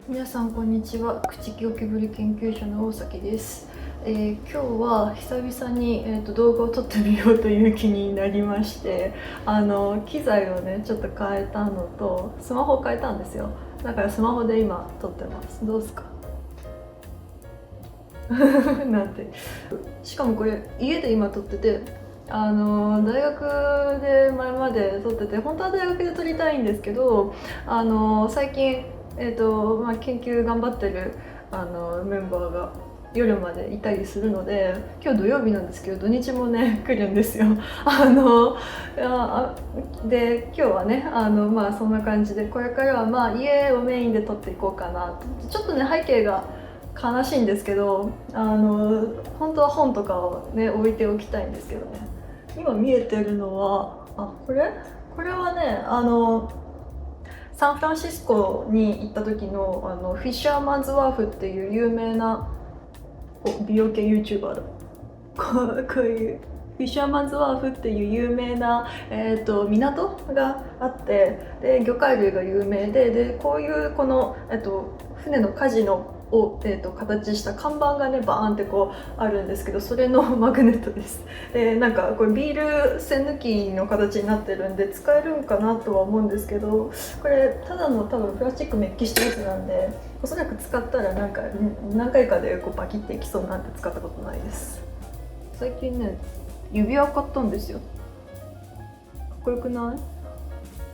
皆さんこんにちは。口ゴキブリ研究所の大崎です。今日は久々に、動画を撮ってみようという気になりまして、機材をねちょっと変えたのとスマホを変えたんですよ。だからスマホで今撮ってます。どうですか？なんて。しかもこれ家で今撮ってて、大学で前まで撮ってて、本当は大学で撮りたいんですけど、最近研究頑張ってるメンバーが夜までいたりするので、今日土曜日なんですけど土日もね来るんですよ。で今日はねそんな感じで、これからは家をメインで撮っていこうかなと。ちょっとね背景が悲しいんですけど、本当は本とかをね置いておきたいんですけどね。今見えてるのはこれはねサンフランシスコに行った時のフィッシャーマンズワーフっていう有名な美容系 YouTuber だ。こういうフィッシャーマンズワーフっていう有名な、港があって、で魚介類が有名でこういうこの、船の舵のを、形した看板がねバーンってこうあるんですけど、それのマグネットです。でなんかこれビール栓抜きの形になってるんで使えるんかなとは思うんですけど、これただの多分プラスチックメッキしたやつなんで、おそらく使ったらなんか何回かでこうバキっていきそうなんて使ったことないです。最近ね指輪買ったんですよ。かっこよくない？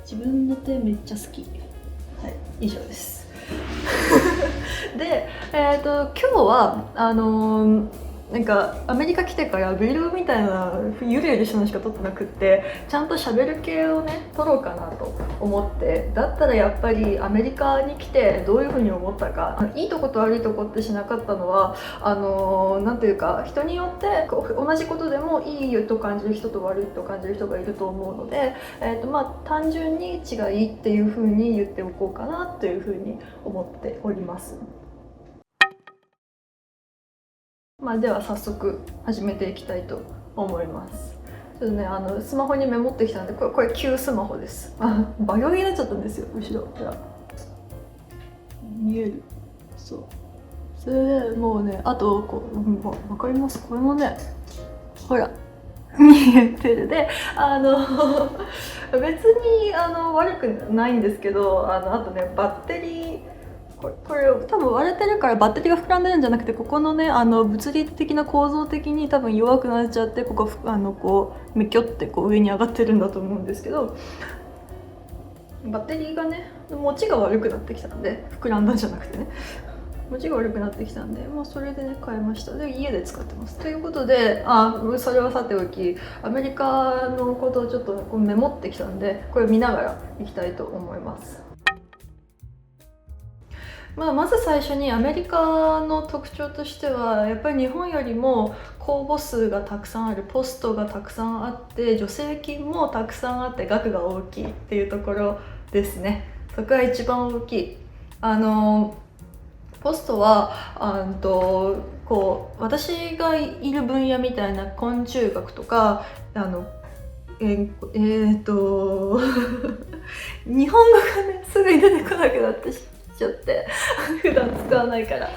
自分の手めっちゃ好き。はい、以上ですで、今日はなんかアメリカ来てからビルみたいなゆるゆるしたのしか撮ってなくって、ちゃんと喋る系をね撮ろうかなと思って。だったらやっぱりアメリカに来てどういう風に思ったか、いいとこと悪いとこってしなかったのはなんていうか、人によって同じことでもいいと感じる人と悪いと感じる人がいると思うので、単純に違いっていう風に言っておこうかなという風に思っております。では早速始めていきたいと思います。ちょっとねスマホにメモってきたんで、これ旧スマホです。バヨになっちゃったんですよ後ろ。ほら見える？そう、それでもうね、あとわかります？これもねほら見えてる。で別に悪くないんですけど、あとねバッテリー、これ多分割れてるからバッテリーが膨らんでるんじゃなくて、ここのね物理的な構造的に多分弱くなっちゃって、こここうめきょってこう上に上がってるんだと思うんですけど、バッテリーがね持ちが悪くなってきたんで、膨らんだんじゃなくてね持ちが悪くなってきたんで、それでね買いました。で家で使ってます。ということで、それはさておき、アメリカのことをちょっとこうメモってきたんで、これ見ながらいきたいと思います。まず最初にアメリカの特徴としては、やっぱり日本よりも公募数がたくさんある、ポストがたくさんあって、助成金もたくさんあって額が大きいっていうところですね。そこが一番大きい。ポストはこう私がいる分野みたいな昆虫学とか日本語がねすぐに出てこなくなってしちゃって普段使わないから、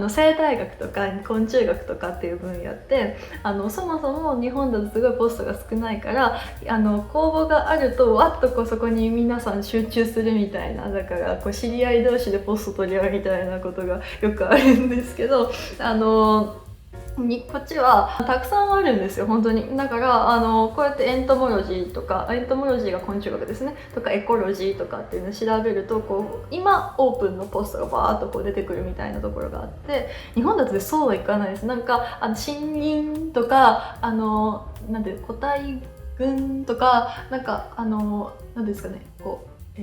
生態学とか昆虫学とかっていう分野ってそもそも日本だとすごいポストが少ないから、公募があるとわっとこうそこに皆さん集中するみたいな、だからこう知り合い同士でポスト取り合うみたいなことがよくあるんですけど、こっちはたくさんあるんですよ本当に。だからこうやってエントモロジーとか、エントモロジーが昆虫学ですねとか、エコロジーとかっていうのを調べると、こう今オープンのポストがバーッとこう出てくるみたいなところがあって、日本だとそうはいかないです。なんか森林とかなんて個体群とか、なんかなんですかね、こう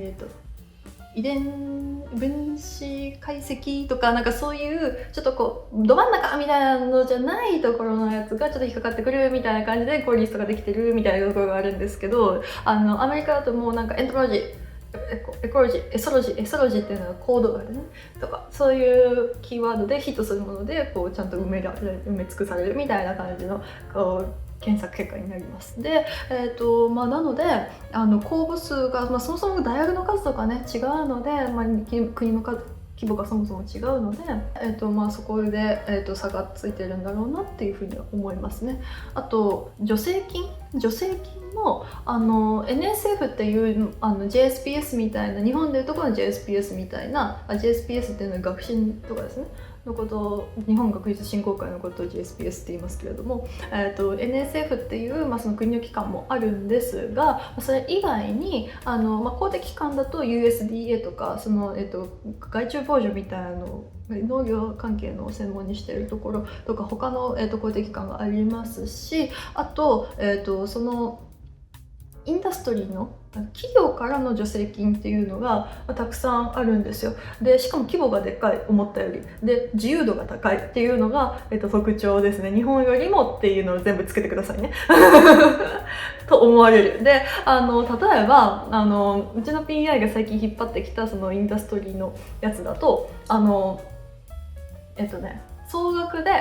遺伝分子解析とか、なんかそういうちょっとこうど真ん中みたいなのじゃないところのやつがちょっと引っかかってくるみたいな感じでこうリストができてるみたいなところがあるんですけど、アメリカだともうなんかエントモロジー、エコロジー、エソロジーっていうのがコードがあるねとか、そういうキーワードでヒットするものでこうちゃんと埋め尽くされるみたいな感じのこ検索結果になります。で、なので公募数が、そもそも大学の数とかね違うので、国の数規模がそもそも違うので、そこで、差がついてるんだろうなっていうふうに思いますね。あと助成金もNSF っていうJSPS みたいな、日本でいうところの JSPS みたいな、JSPS っていうのは学信とかですねのことを、日本学術振興会のことを JSPS って言いますけれども、NSF っていう、その国の機関もあるんですが、それ以外に公的機関だと USDA とか害虫防除みたいなの農業関係の専門にしているところとか他の、公的機関がありますし、あと、そのインダストリーの企業からの助成金っていうのがたくさんあるんですよ。でしかも規模がでっかい、思ったよりで自由度が高いっていうのが、特徴ですね。日本よりもっていうのを全部つけてくださいねと思われる。で例えばうちの PI が最近引っ張ってきたそのインダストリーのやつだと総額で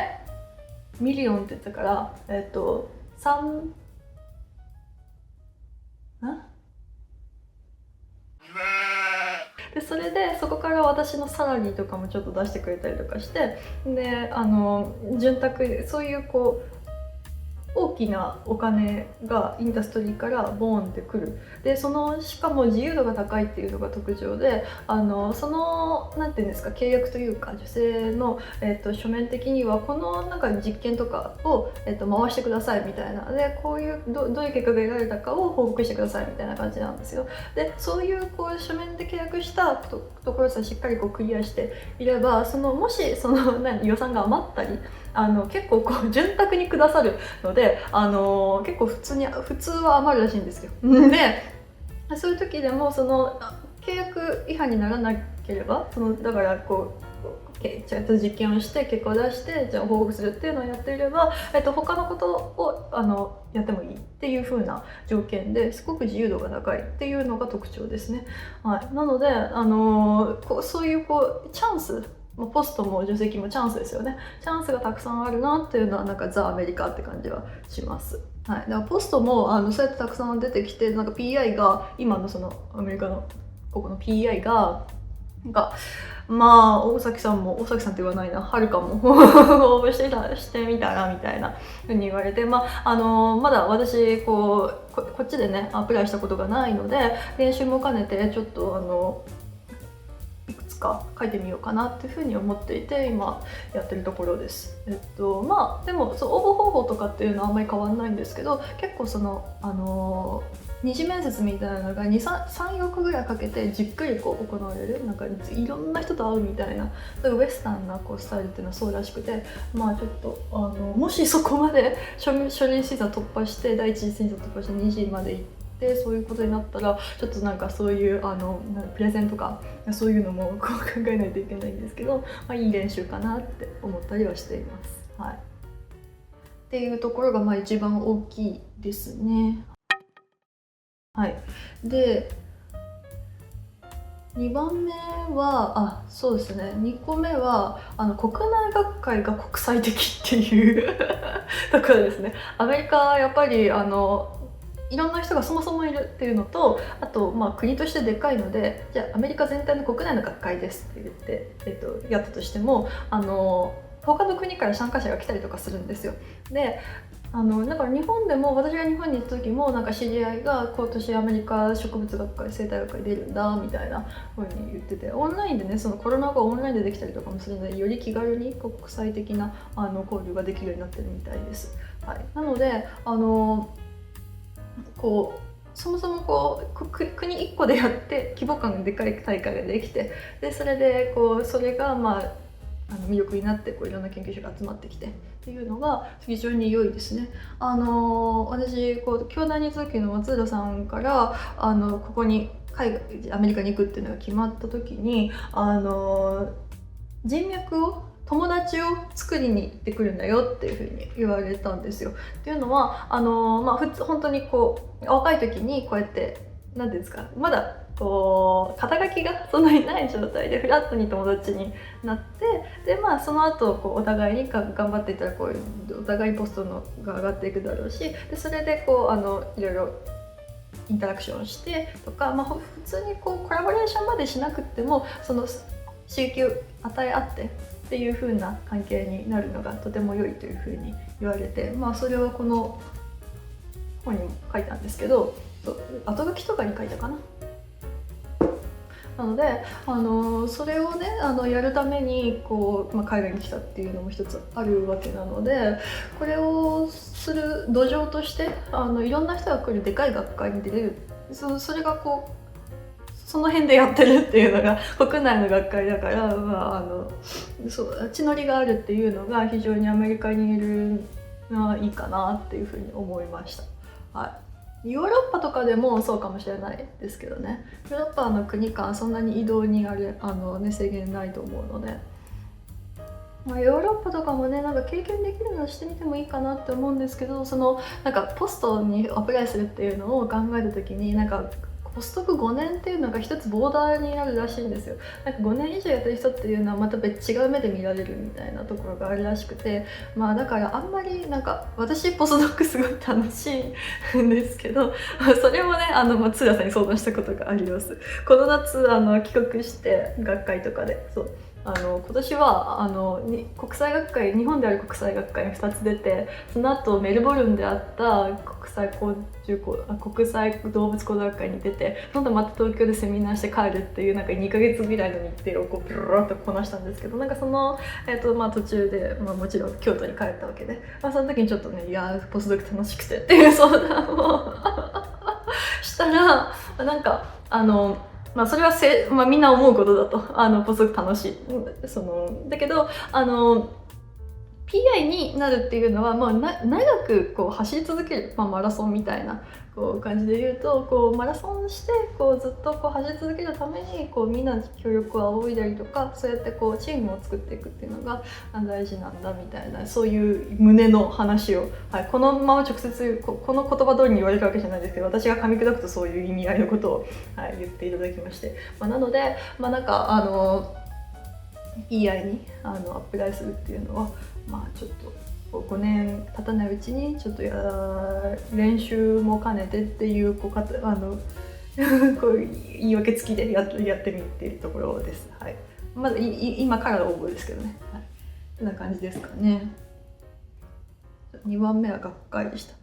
ミリオンって言ったから3でそれでそこから私のサラリーとかもちょっと出してくれたりとかして、で潤沢、そういう大きなお金がインダストリーからボーンってくる。でしかも自由度が高いっていうのが特徴で、なんていうんですか、契約というか助成の、書面的にはこの実験とかを、回してくださいみたいな、でこういうどういう結果が得られたかを報告してくださいみたいな感じなんですよ。でそういう書面で契約したところさえしっかりクリアしていれば、もし予算が余ったり結構潤沢にくださるので、結構普通は余るらしいんですよ。でそういう時でも契約違反にならなければだからちゃんと実験をして結果を出してじゃあ報告するっていうのをやっていれば、他のことをやってもいいっていう風な条件ですごく自由度が高いっていうのが特徴ですね。はい、なのでそういうチャンス、ポストも助成金もチャンスですよね。チャンスがたくさんあるなっていうのはザ・アメリカって感じはします。はい、だからポストもそうやってたくさん出てきて、PI が今のアメリカのここの PI が大崎さんって言わないな、はるかも応募してみたらみたいなふうに言われて、まだ私こっちでねアプライしたことがないので、練習も兼ねてちょっといくつか書いてみようかなっていうふうに思っていて、今やってるところです。でも応募方法とかっていうのはあんまり変わんないんですけど、結構二次面接みたいなのが3-4個ぐらいかけてじっくり行われる、いろんな人と会うみたいな、そういうウエスタンなスタイルっていうのはそうらしくて、ちょっともしそこまで書類審査突破して第一次審査突破して2次まで行ってそういうことになったら、ちょっとそういうプレゼンとかそういうのも考えないといけないんですけど、いい練習かなって思ったりはしています。はい、っていうところが一番大きいですね。はい、で2番目はそうですね、2個目は国内学会が国際的っていうところですね。アメリカはやっぱりいろんな人がそもそもいるっていうのと、あと国としてでかいので、じゃあアメリカ全体の国内の学会ですって言って、やったとしても他の国から参加者が来たりとかするんですよ。でだから日本でも、私が日本に行った時も知り合いが今年アメリカ植物学会生態学会出るんだみたいな風に言ってて、オンラインでね、コロナ後オンラインでできたりとかもするので、より気軽に国際的な交流ができるようになってるみたいです。はい、なのでそもそも国1個でやって規模感がでかい大会ができて、でそれでそれが魅力になっていろんな研究者が集まってきてっていうのが非常に良いですね。私京大にいた時の松浦さんからここにアメリカに行くっていうのが決まった時に人脈を友達を作りに行ってくるんだよっていうふうに言われたんですよ。っていうのは本当に若い時にこうやって何ていうんですか、まだこう肩書きがそんなにない状態でフラットに友達になって、でその後こうお互いに頑張っていったらこうお互いポストのが上がっていくだろうし、でそれでこういろいろインタラクションしてとか、普通にこうコラボレーションまでしなくってもその刺激を与え合ってっていう風な関係になるのがとても良いという風に言われて、それはこの本にも書いたんですけど、後書きとかに書いたかな。なのでそれをねやるためにこう、海外に来たっていうのも一つあるわけなので、これをする土壌としていろんな人が来るでかい学会に出れる、それがこうその辺でやってるっていうのが国内の学会だから、地の利があるっていうのが非常にアメリカにいるのはいいかなっていうふうに思いました。ヨーロッパとかでもそうかもしれないですけどね、ヨーロッパの国間そんなに移動に制限ないと思うので、ヨーロッパとかもね経験できるのをしてみてもいいかなって思うんですけど、ポストにアプライするっていうのを考えた時にポストク5年っていうのが一つボーダーになるらしいんですよ。5年以上やってる人っていうのはまた違う目で見られるみたいなところがあるらしくて、だからあんまり私ポストドックすごい楽しいんですけど、それもね津田さんに相談したことがあります。この夏帰国して学会とかで今年は国際学会、日本である国際学会に2つ出て、その後メルボルンであった国際動物講座学会に出て、その後また東京でセミナーして帰るっていう2ヶ月ぐらいの日程をこうピロロッとこなしたんですけど、その、途中で、もちろん京都に帰ったわけで、その時にちょっとねポスドク楽しくてっていう相談をしたらそれはみんな思うことだと、ポスドク楽しいだけどPI になるっていうのは、長くこう走り続ける、マラソンみたいなこう感じで言うと、マラソンしてずっと走り続けるためにみんなの協力を仰いだりとか、そうやってチームを作っていくっていうのが大事なんだみたいな、そういう胸の話を、このまま直接この言葉通りに言われるわけじゃないですけど、私が噛み砕くとそういう意味合いのことを、言っていただきまして、なのでPI にアプライするっていうのはちょっと5年経たないうちにちょっと練習も兼ねてっていうこう言い訳付きでやってみているところです。まだ今から応募ですけどね。こんな感じですかね。2番目は学会でした。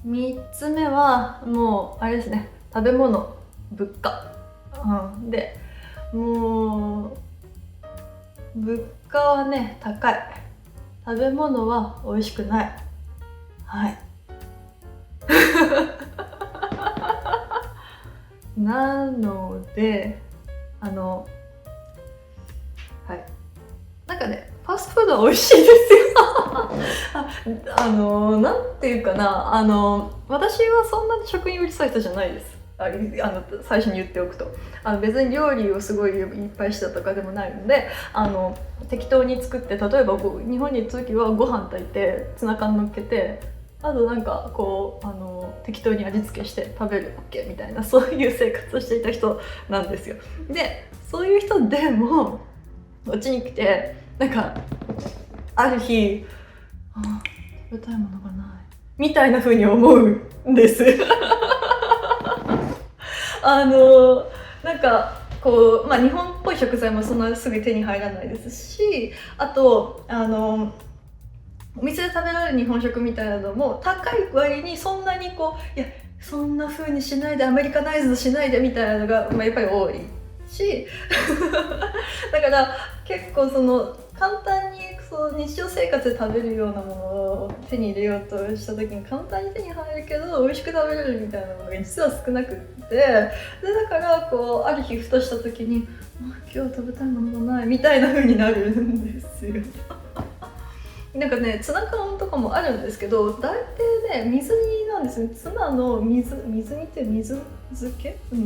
3つ目はもうあれですね、食べ物、物価、でもう物価はね高い、食べ物は美味しくない。なのでファストフードは美味しいですよなんていうかな、私はそんなに食にうるさい人じゃないです。最初に言っておくと、別に料理をすごいいっぱいしたとかでもないので、適当に作って、例えば日本に行った時はご飯炊いてツナ缶乗っけて、あと適当に味付けして食べる OK みたいな、そういう生活をしていた人なんですよ。でそういう人でもこっちに来てある日食べたいものがないみたいな風に思うんです日本っぽい食材もそんなすぐ手に入らないですし、あとお店で食べられる日本食みたいなのも高い割にそんなにそんな風にしないでアメリカナイズしないでみたいなのが、やっぱり多いしだから結構簡単に日常生活で食べるようなものを手に入れようとした時に簡単に手に入るけど美味しく食べれるみたいなものが実は少なくって、だからある日ふとした時に今日食べたいものがないみたいな風になるんですよなんかね、ツナ缶とかもあるんですけど、大抵ね、水煮なんですね。ツナの水煮って水漬け、オイ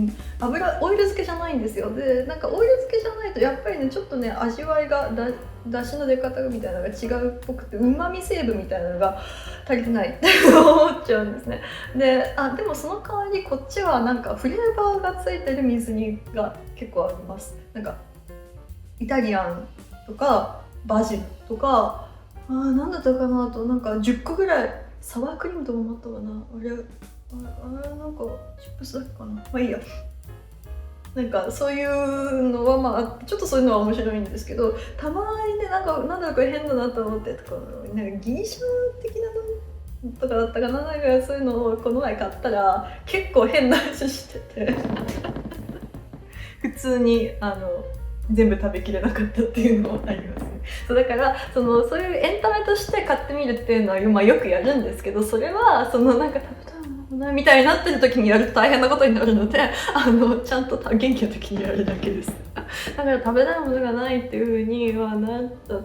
ル漬けじゃないんですよ。で、なんかオイル漬けじゃないとやっぱりね、ちょっとね、味わいがだしの出方みたいなのが違うっぽくて、うまみ成分みたいなのが足りてないって思っちゃうんですね。で、でもその代わりこっちはなんかフレーバーがついてる水煮が結構あります。なんかイタリアンとかバジルとか、なんだったかな、あとなんか10個ぐらいサワークリームとかもあったかな。あれなんかチップスだっけかな。まあいいや。なんかそういうのはまあちょっとそういうのは面白いんですけど、たまにね、なんだか変だなと思ってとか、なんかギリシャ的なのとかだったかな、なんかそういうのをこの前買ったら結構変な味してて普通に全部食べきれなかったっていうのもありますね。そうだからそういうエンタメとして買ってみるっていうのは、まあ、よくやるんですけど、それはなんか食べたいものみたいになってる時にやると大変なことになるので、ちゃんと元気な時にやるだけです。だから食べたいものがないっていう風にはなった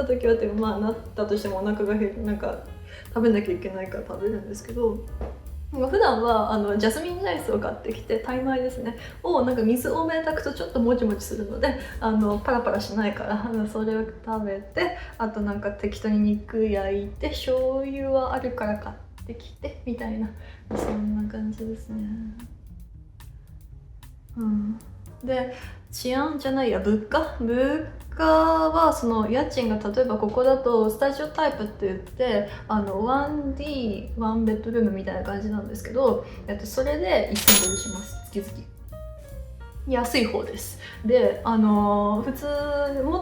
時はっていうか、まあなったとしてもお腹がなんか食べなきゃいけないから食べるんですけど。普段はジャスミンライスを買ってきて、タイ米ですねをなんか水多めで炊くとちょっともちもちするのでパラパラしないからそれを食べて、あとなんか適当に肉焼いて、醤油はあるから買ってきてみたいな、そんな感じですね。で、治安じゃないや、物価はその家賃が、例えばここだとスタジオタイプって言って、1D ワンベッドルームみたいな感じなんですけど、それで1000ドルします、月々。安い方です。で、もっ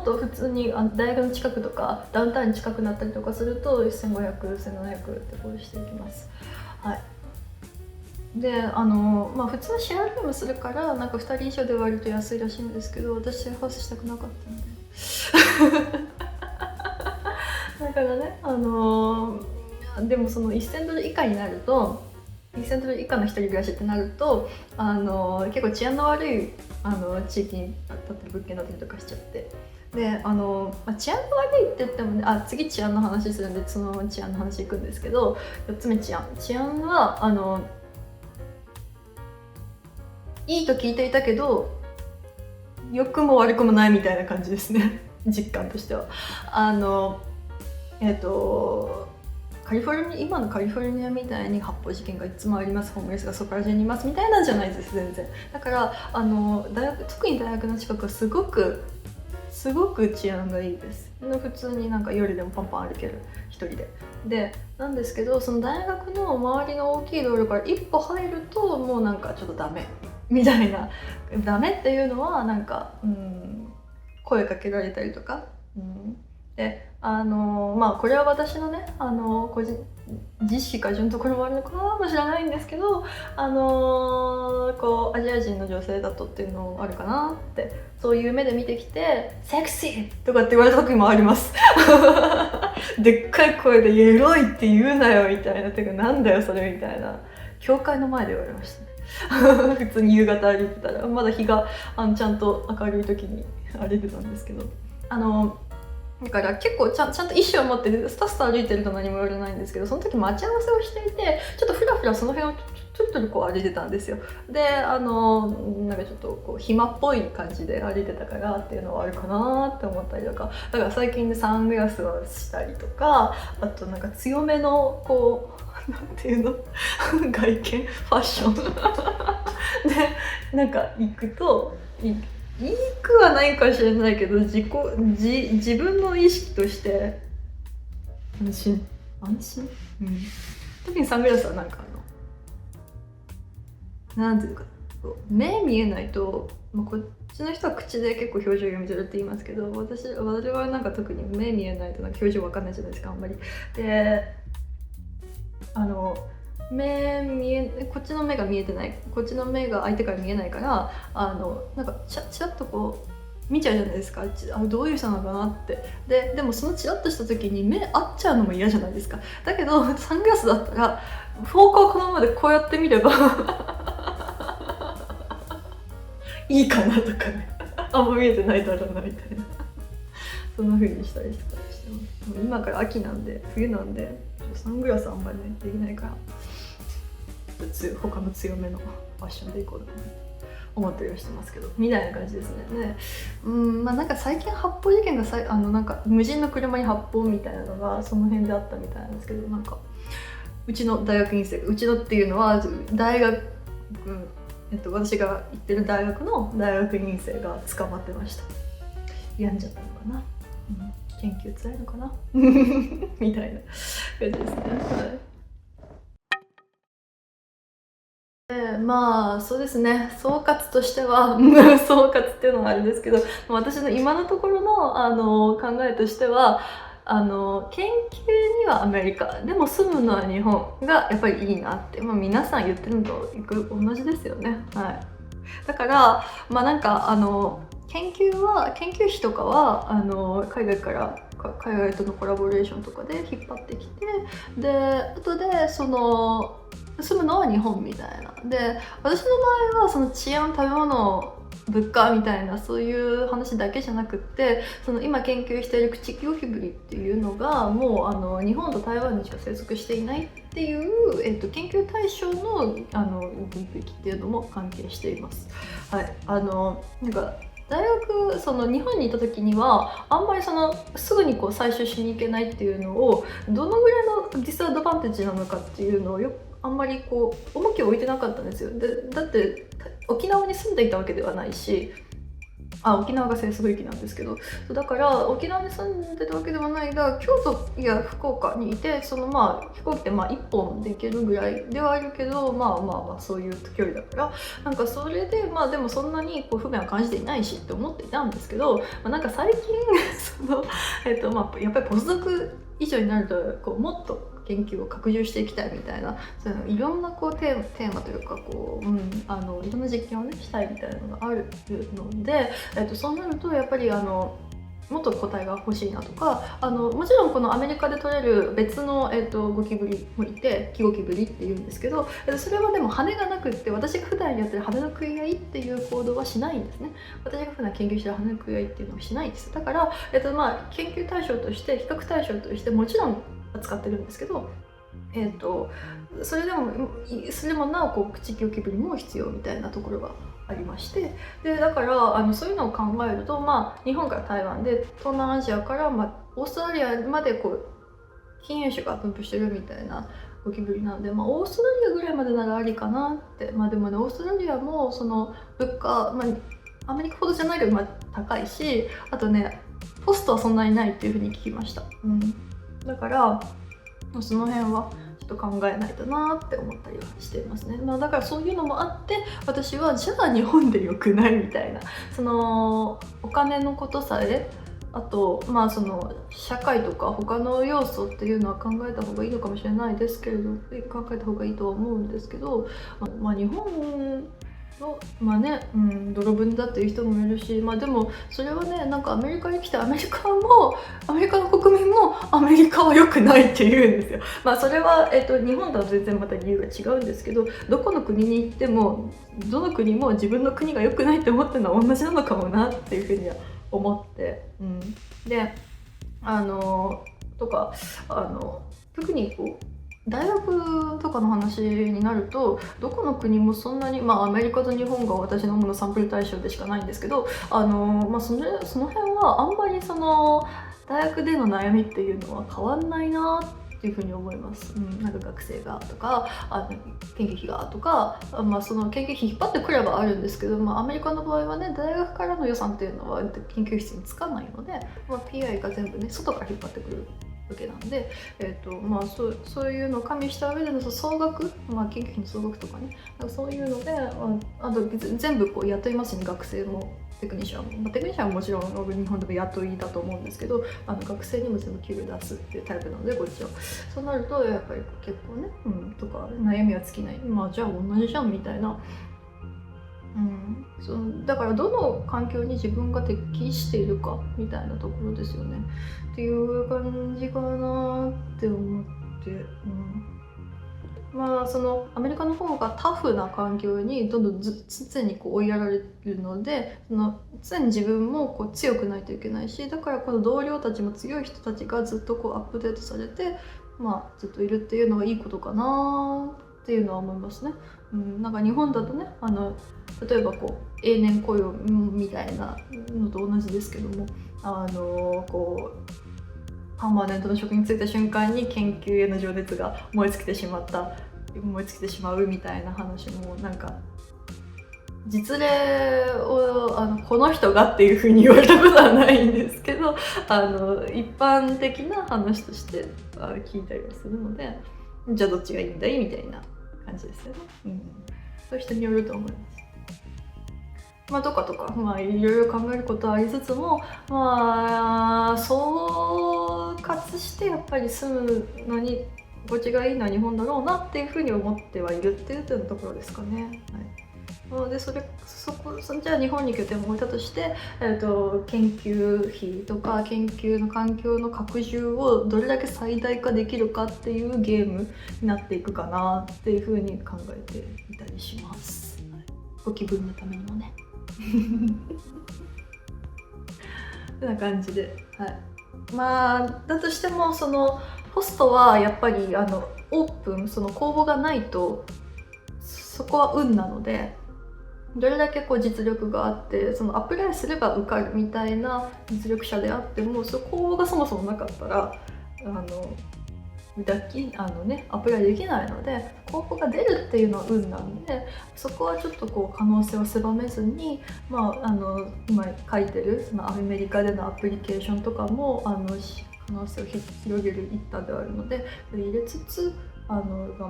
と普通に大学の近くとかダウンタウンに近くなったりとかすると1500、1700ってこうしていきます。はい。で普通はシェアルームするからなんか2人以上で割ると安いらしいんですけど、私シェアハウスしたくなかったんでだからね、でもその1000ドル以下になると、1000ドル以下の一人暮らしってなると結構治安の悪い地域に建ってる物件だったりとかしちゃって、で治安の悪いって言ってもね、次治安の話するんでその治安の話いくんですけど、4つ目治安はいいと聞いていたけど良くも悪くもないみたいな感じですね実感としては。今のカリフォルニアみたいに発砲事件がいつもあります、ホームレスがそこら中にいますみたいなんじゃないです、全然。だから特に大学の近くはすごく治安がいいです。普通になんか夜でもパンパン歩ける、一人でなんですけど、その大学の周りの大きい道路から一歩入るともうなんかちょっとダメみたいな。ダメっていうのはなんか、声かけられたりとか、でこれは私のね個人自意識過剰のところもあるのかもしれないんですけど、こうアジア人の女性だとっていうのもあるかなって、そういう目で見てきてセクシーとかって言われた時もありますでっかい声でエロいって言うなよみたいな、てかなんだよそれみたいな、教会の前で言われましたね普通に夕方歩いてたら、まだ日がちゃんと明るい時に歩いてたんですけど、だから結構ちゃんと意思を持ってスタスタ歩いてると何も言われないんですけど、その時待ち合わせをしていてちょっとフラフラその辺をちょっとこう歩いてたんですよ。でなんかちょっとこう暇っぽい感じで歩いてたからっていうのはあるかなって思ったりとか、だから最近ねサングラスをしたりとか、あとなんか強めのこうなんていうの外見ファッションでなんか行くといいくはないかもしれないけど、自分の意識として安心、特にサングラスはなんかなんていうか目見えないと、こっちの人は口で結構表情読み取るって言いますけど、私はなんか特に目見えないとなんか表情わかんないじゃないですか、あんまり。でこっちの目が見えてない、こっちの目が相手から見えないからなんかチラッとこう見ちゃうじゃないですか、どういう人なのかなって。でもそのチラッとした時に目合っちゃうのも嫌じゃないですか。だけどサングラスだったらフォーカーをこのままでこうやって見ればいいかなとかね、あんま見えてないだろうなみたいなそんな風にしたりしてます。もう今から秋なんで、冬なんでサングラスあんまりねできないから、他の強めのファッションでいこうと思ったりはしてますけど、みたいな感じですね。で、まあなんか最近発砲事件がなんか無人の車に発砲みたいなのがその辺であったみたいなんですけど、なんかうちの大学院生、うちのっていうのは大学、私が行ってる大学の大学院生が捕まってました。病んじゃったのかな、研究つらいのかなみたいな感じですね。まあそうですね、総括としては総括っていうのもあれですけど、私の今のところの、考えとしては、研究にはアメリカでも住むのは日本がやっぱりいいなって、皆さん言ってるのと同じですよね。はい、だからなんか研究費とかは海外とのコラボレーションとかで引っ張ってきて、で後で住むのは日本みたいな。で私の場合はその治安、食べ物、物価みたいなそういう話だけじゃなくって、今研究しているクチゴキブリっていうのがもう日本と台湾にしか生息していないっていう、研究対象の分析っていうのも関係しています。はい、なんか大学日本にいた時にはあんまりすぐに採取しに行けないっていうのをどのぐらいのディスアドバンテージなのかっていうのをあんまり重きを置いてなかったんですよ。だって沖縄に住んでいたわけではないし、沖縄が生息域なんですけど、だから沖縄に住んでたわけではないが、京都や福岡にいて飛行機で1本で行けるぐらいではあるけど、そういう距離だからなんかそれででもそんなに不便は感じていないしって思っていたんですけど、なんか最近やっぱりポスドク以上になるともっと研究を拡充していきたいみたいな、いろんなテーマというかいろんな実験をしたいみたいなのがあるので、そうなるとやっぱりもっと個体が欲しいなとか、もちろんこのアメリカで取れる別の、ゴキブリもいて、キゴキブリっていうんですけど、それはでも羽がなくって、私が普段やってる羽の食い合いっていう行動はしないんですね。私が普段研究してる羽の食い合いっていうのはしないんです。だから、研究対象として比較対象としてもちろん扱ってるんですけど、それでもなお口ゴキブリも必要みたいなところがありまして、でだからそういうのを考えると、日本から台湾で東南アジアから、オーストラリアまで近縁種が分布してるみたいなゴキブリなんで、オーストラリアぐらいまでならありかなって。でもね、オーストラリアも物価、アメリカほどじゃないけど高いし、あとねポストはそんなにないっていうふうに聞きました。だからその辺はちょっと考えないとなって思ったりはしていますね。だからそういうのもあって、私はじゃあ日本でよくないみたいな、お金のことさえ、あと社会とか他の要素っていうのは考えた方がいいのかもしれないですけれど、考えた方がいいとは思うんですけど、日本の泥船だっていう人もいるし、でもそれはね、なんかアメリカに来てアメリカの国民もアメリカは良くないって言うんですよ。それは、日本とは全然また理由が違うんですけど、どこの国に行ってもどの国も自分の国が良くないって思ってるのは同じなのかもなっていうふうには思って、でとか特に大学とかの話になると、どこの国もそんなに、アメリカと日本が私の主なサンプル対象でしかないんですけど、その辺はあんまり大学での悩みっていうのは変わんないなっていうふうに思います。なんか学生がとか研究費がとか、その研究費引っ張ってくればあるんですけど、アメリカの場合はね、大学からの予算っていうのは研究室につかないので、PI が全部ね外から引っ張ってくるわけなんで、そういうのを加味した上での総額、研究費の総額とかね、そういうので、あと全部雇いますね、学生もテクニシャンも。テクニシャンはもちろん日本でも雇いだと思うんですけど、学生にも全部給料出すっていうタイプなので、こっちは。そうなるとやっぱり結構ね、とか悩みは尽きない。じゃあ同じじゃんみたいな。だからどの環境に自分が適しているかみたいなところですよねっていう感じかなって思って、まあそのアメリカの方がタフな環境にどんどん常にこう追いやられるので、その常に自分もこう強くないといけないし、だからこの同僚たちも強い人たちがずっとこうアップデートされて、まあずっといるっていうのがいいことかなっていうのは思いますね。なんか日本だとね、例えばこう永年雇用みたいなのと同じですけども、こうパーマネントの職に就いた瞬間に研究への情熱が燃え尽きてしまうみたいな話も、なんか実例をこの人がっていうふうに言われたことはないんですけど、一般的な話として聞いたりはするので、じゃあどっちがいいんだいみたいな感じですよね。そういう人によると思います。とかいろいろ考えることはありつつも、総括してやっぱり住むのに心地がいいのは日本だろうなっていうふうに思ってはいるっていうところですかね。でじゃあ日本に拠点を置いたとして、研究費とか研究の環境の拡充をどれだけ最大化できるかっていうゲームになっていくかなっていうふうに考えていたりします。ご気分のためにもね。こんな感じで、だとしてもそのホストはやっぱりオープン、その公募がないとそこは運なので、どれだけこう実力があってそのアプライすれば受かるみたいな実力者であっても、その公募がそもそもなかったらアプライできないので、公募が出るっていうのは運なんで、そこはちょっとこう可能性を狭めずに、今書いてるそのアメリカでのアプリケーションとかも可能性を広げる一端ではあるので、入れつつ頑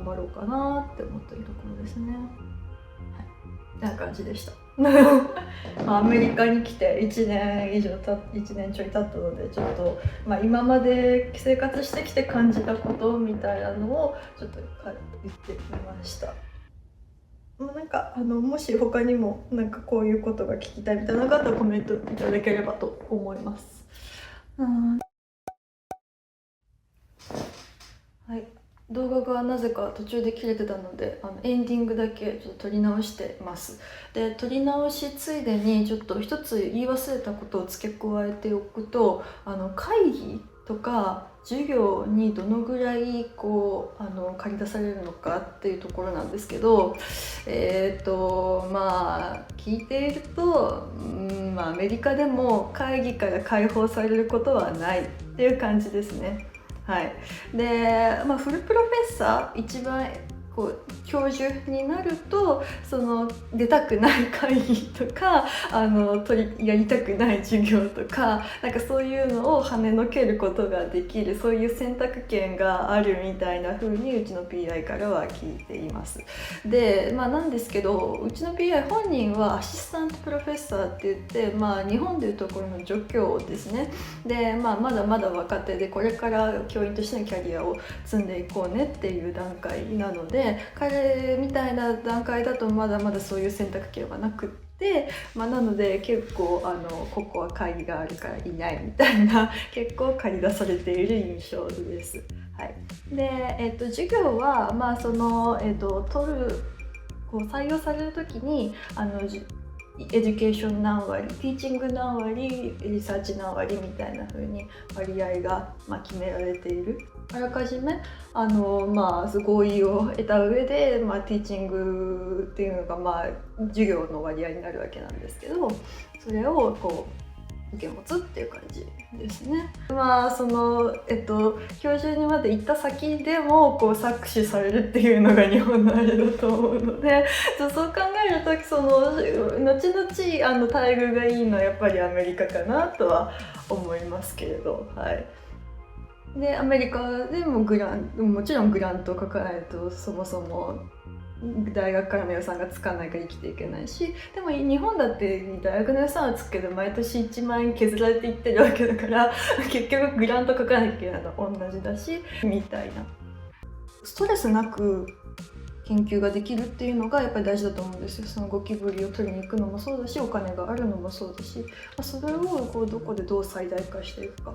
張ろうかなって思っているところですね。こんな感じでした。アメリカに来て1年ちょい経ったので、ちょっと、今まで生活してきて感じたことみたいなのをちょっと言ってみました。なんかもし他にもなんかこういうことが聞きたいみたいな方はコメントいただければと思います。はい、動画がなぜか途中で切れてたのでエンディングだけちょっと撮り直してます。で撮り直しついでにちょっと一つ言い忘れたことを付け加えておくと、会議とか授業にどのぐらいこう借り出されるのかっていうところなんですけど、聞いていると、アメリカでも会議から解放されることはないっていう感じですね。で、フルプロフェッサー一番こう教授になると、その出たくない会議とかやりたくない授業とか、なんかそういうのを跳ねのけることができる、そういう選択権があるみたいな風にうちの PI からは聞いています。で、なんですけど、うちの PI 本人はアシスタントプロフェッサーって言って、日本でいうところの助教ですね。で、まだまだ若手でこれから教員としてのキャリアを積んでいこうねっていう段階なので、彼みたいな段階だとまだまだそういう選択権はなくって、なので結構ここは会議があるからいないみたいな結構借り出されている印象です。で、授業は採用される時にエデュケーション何割、ティーチング何割、リサーチ何割みたいな風に割合が決められている。あらかじめ合意を得た上で、ティーチングっていうのが授業の割合になるわけなんですけど、それをこう受け持つっていう感じですね。教授にまで行った先でもこう搾取されるっていうのが日本のあれだと思うので、そう考えると後々待遇がいいのはやっぱりアメリカかなとは思いますけれど、でアメリカでももちろんグラントを書かないとそもそも大学からの予算がつかないから生きていけないし、でも日本だって大学の予算はつくけど毎年1万円削られていってるわけだから結局グラント書かなきゃいけないのは同じだしみたいな。ストレスなく研究ができるっていうのがやっぱり大事だと思うんですよ。そのゴキブリを取りに行くのもそうだし、お金があるのもそうだし、それをこうどこでどう最大化していくか。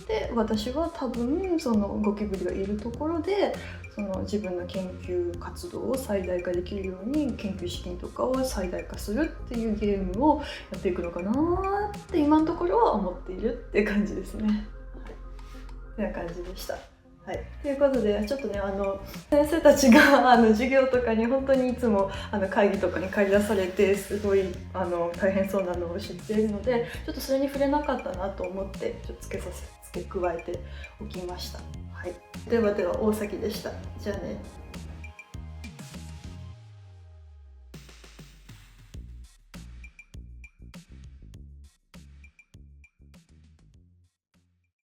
で私は多分そのゴキブリがいるところでその自分の研究活動を最大化できるように研究資金とかを最大化するっていうゲームをやっていくのかなって今のところは思っているって感じですね。はい、という感じでした。はい、ということでちょっとね先生たちが授業とかに本当にいつも会議とかに駆り出されてすごい大変そうなのを知っているので、ちょっとそれに触れなかったなと思ってちょっと付け加えておきました。はい、ではでは大崎でした。じゃあね。